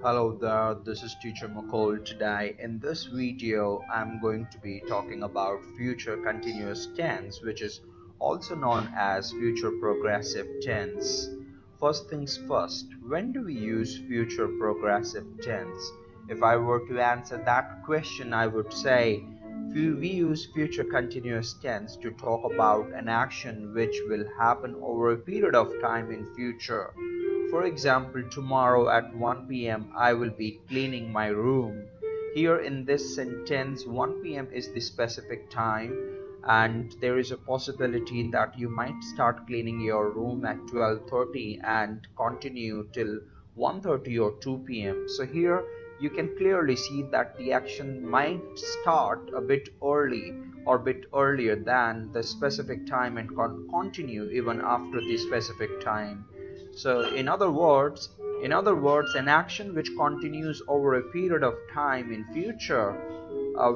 Hello there, this is Teacher McCall. Today in this video I'm going to be talking about future continuous tense, which is also known as future progressive tense. First things first, when do we use future progressive tense? If I were to answer that question, I would say we use future continuous tense to talk about an action which will happen over a period of time in future. For example, tomorrow at 1 p.m. I will be cleaning my room. Here in this sentence, 1 p.m. is the specific time, and there is a possibility that you might start cleaning your room at 12:30 and continue till 1:30 or 2 p.m. So here you can clearly see that the action might start a bit early or bit earlier than the specific time and continue even after the specific time. So in other words, an action which continues over a period of time in future,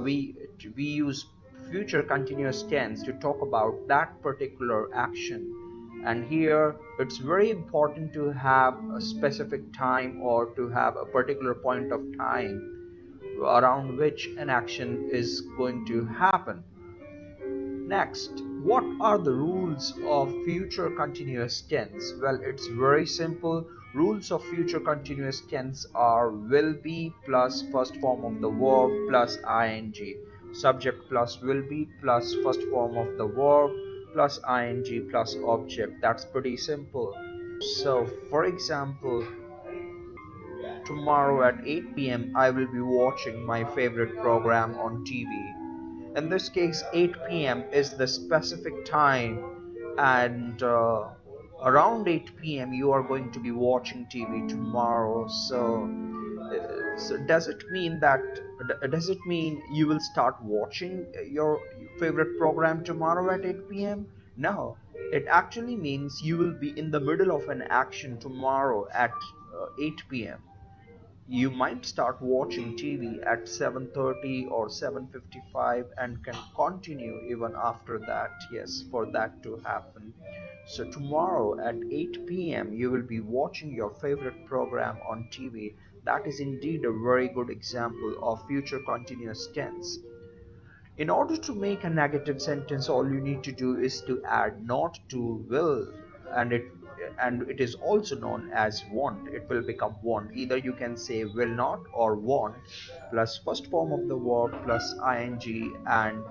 we use future continuous tense to talk about that particular action. And here it's very important to have a specific time or to have a particular point of time around which an action is going to happen. Next, what are the rules of future continuous tense? Well, it's very simple. Rules of future continuous tense are will be plus first form of the verb plus ing. Subject plus will be plus first form of the verb plus ing plus object. That's pretty simple. So, for example, tomorrow at 8 p.m., I will be watching my favorite program on TV. In this case, 8 p.m. is the specific time, and around 8 p.m. you are going to be watching TV tomorrow. So does it mean you will start watching your favorite program tomorrow at 8 p.m.? No, it actually means you will be in the middle of an action tomorrow at 8 p.m. You might start watching TV at 7:30 or 7:55 and can continue even after that. Yes, for that to happen. So tomorrow at 8 p.m. you will be watching your favorite program on TV. That is indeed a very good example of future continuous tense. In order to make a negative sentence, all you need to do is to add not to will, and it is also known as want. It will become want. Either you can say will not or want plus first form of the verb plus ing, and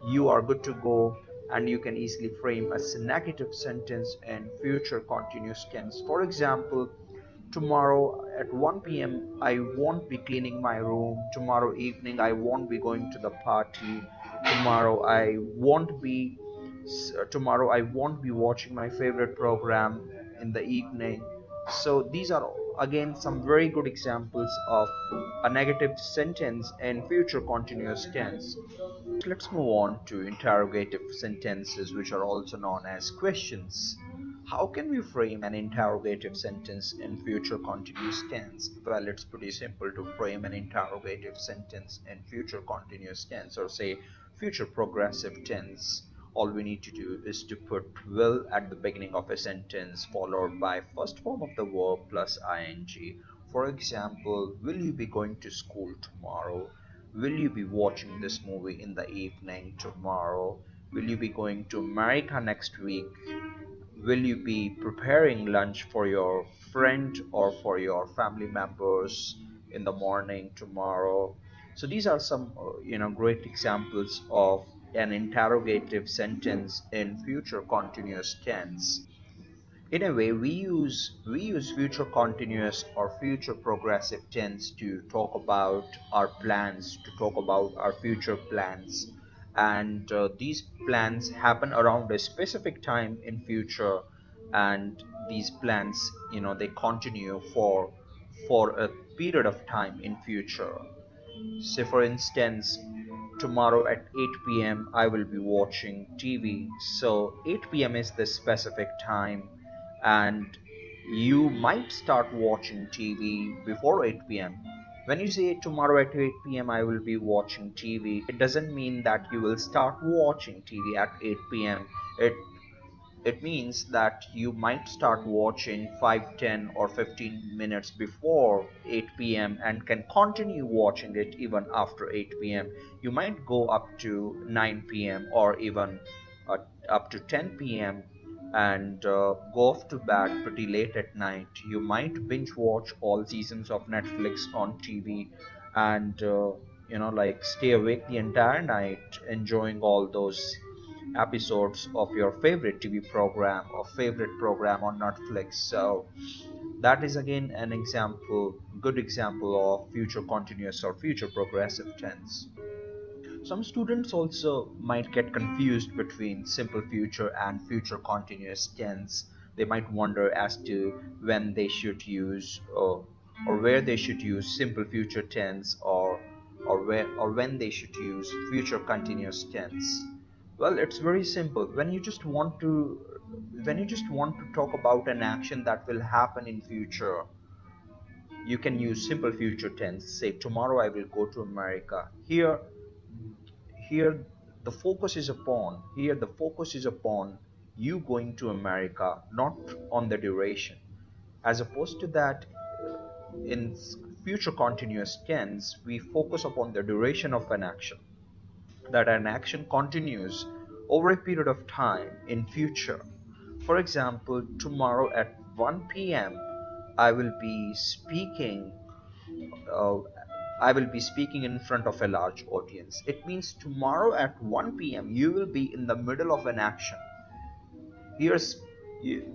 you are good to go, and you can easily frame a negative sentence in future continuous tense. For example, tomorrow at 1 p.m. I won't be cleaning my room. Tomorrow evening I won't be going to the party. Tomorrow I won't be watching my favorite program in the evening. So these are again some very good examples of a negative sentence in future continuous tense. Let's move on to interrogative sentences, which are also known as questions. How can we frame an interrogative sentence in future continuous tense? Well, it's pretty simple to frame an interrogative sentence in future continuous tense, or say future progressive tense. All we need to do is to put will at the beginning of a sentence followed by first form of the verb plus ing. For example, will you be going to school tomorrow? Will you be watching this movie in the evening tomorrow? Will you be going to America next week? Will you be preparing lunch for your friend or for your family members in the morning tomorrow? So these are some great examples of an interrogative sentence in future continuous tense. In a way, we use future continuous or future progressive tense to talk about our plans, to talk about our future plans, and these plans happen around a specific time in future, and these plans, they continue for a period of time in future. Say, for instance, tomorrow at 8 p.m. I will be watching TV. So 8 p.m. is the specific time, and you might start watching TV before 8 p.m. When you say tomorrow at 8 p.m. I will be watching TV, it doesn't mean that you will start watching TV at 8 p.m. It It means that you might start watching 5, 10, or 15 minutes before 8 p.m. and can continue watching it even after 8 p.m. You might go up to 9 p.m. or even uh, up to 10 p.m. and go off to bed pretty late at night. You might binge watch all seasons of Netflix on TV and like stay awake the entire night enjoying all those episodes of your favorite TV program or favorite program on Netflix. So that is again an example, good example of future continuous or future progressive tense. Some students also might get confused between simple future and future continuous tense. They might wonder as to when they should use or where they should use simple future tense or when they should use future continuous tense. Well, it's very simple. When you just want to talk about an action that will happen in future, you can use simple future tense. Say tomorrow I will go to America. Here the focus is upon you going to America, not on the duration. As opposed to that, in future continuous tense, we focus upon the duration of an action, that an action continues over a period of time in future. For example, tomorrow at 1 p.m. I will be speaking uh, I will be speaking in front of a large audience. It means tomorrow at 1 p.m. you will be in the middle of an action. Here's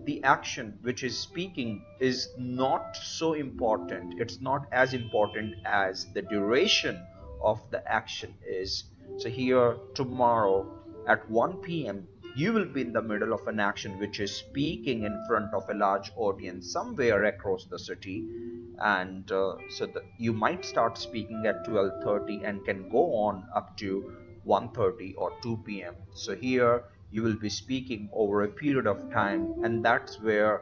the action which is speaking is not so important. It's not as important as the duration of the action is. So here, tomorrow at 1 p.m. you will be in the middle of an action which is speaking in front of a large audience somewhere across the city. And you might start speaking at 12:30 and can go on up to 1:30 or 2 p.m. So here you will be speaking over a period of time, and that's where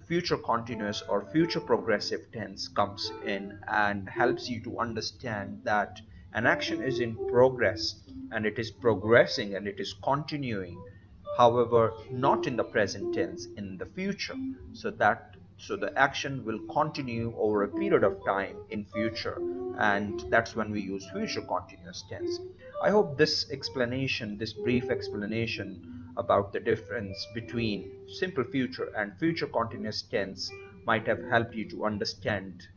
future continuous or future progressive tense comes in and helps you to understand that an action is in progress and it is progressing and it is continuing, however not in the present tense, in the future. So the action will continue over a period of time in future, and that's when we use future continuous tense. I hope this brief explanation about the difference between simple future and future continuous tense might have helped you to understand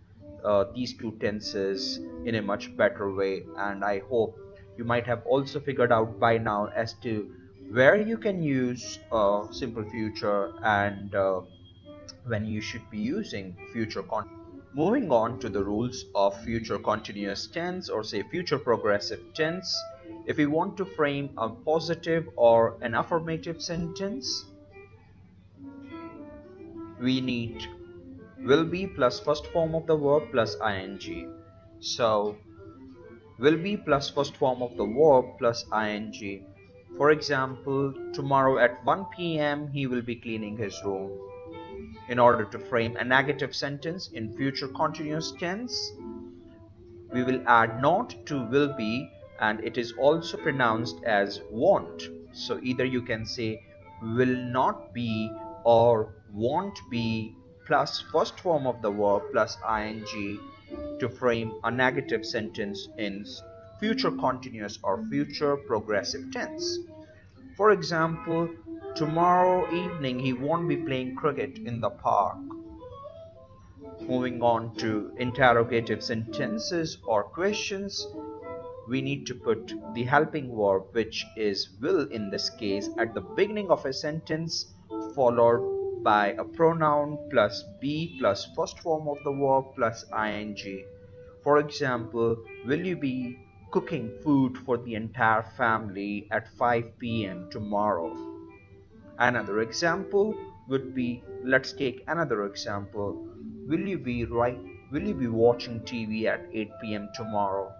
these two tenses in a much better way. And I hope you might have also figured out by now as to where you can use simple future and when you should be using future continuous. Moving on to the rules of future continuous tense, or say future progressive tense. If we want to frame a positive or an affirmative sentence, we need will be plus first form of the verb plus ing. So will be plus first form of the verb plus ing. For example, tomorrow at 1 p.m. he will be cleaning his room. In order to frame a negative sentence in future continuous tense, we will add not to will be, and it is also pronounced as won't. So either you can say will not be or won't be plus first form of the verb plus ing to frame a negative sentence in future continuous or future progressive tense. For example, tomorrow evening he won't be playing cricket in the park. Moving on to interrogative sentences or questions, we need to put the helping verb, which is will in this case, at the beginning of a sentence, followed by a pronoun plus be plus first form of the verb plus ing. For example, will you be cooking food for the entire family at 5 p.m. tomorrow? Another example would be, let's take another example. Will you be right? Will you be watching TV at 8 p.m. tomorrow?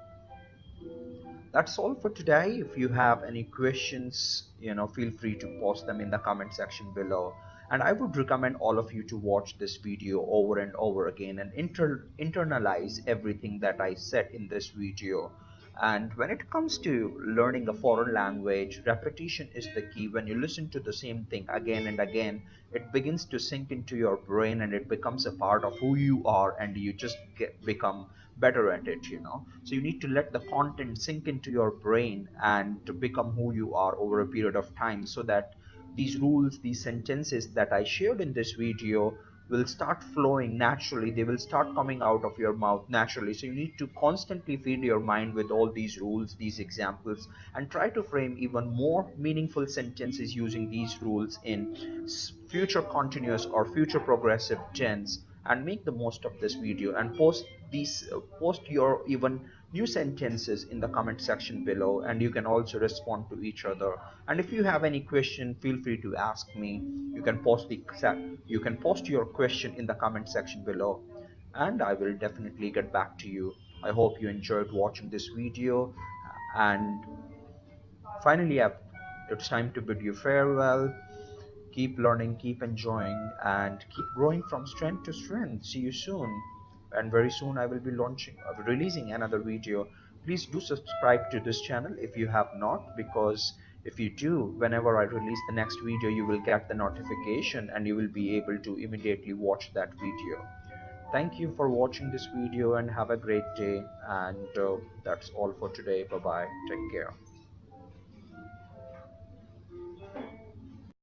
That's all for today. If you have any questions, feel free to post them in the comment section below. And I would recommend all of you to watch this video over and over again and internalize everything that I said in this video. And when it comes to learning a foreign language, repetition is the key. When you listen to the same thing again and again, it begins to sink into your brain and it becomes a part of who you are, and you just become better at it. So you need to let the content sink into your brain and to become who you are over a period of time, so that these rules, these sentences that I shared in this video will start flowing naturally. They will start coming out of your mouth naturally. So you need to constantly feed your mind with all these rules, these examples, and try to frame even more meaningful sentences using these rules in future continuous or future progressive tense, and make the most of this video and post your even new sentences in the comment section below, and you can also respond to each other. And if you have any question, feel free to ask me. You can post your question in the comment section below, and I will definitely get back to you. I hope you enjoyed watching this video, and finally it's time to bid you farewell. Keep learning, keep enjoying, and keep growing from strength to strength. See you soon. And very soon I will be releasing another video. Please do subscribe to this channel if you have not, because if you do, whenever I release the next video, you will get the notification and you will be able to immediately watch that video. Thank you for watching this video and have a great day. And that's all for today. Bye bye. Take care.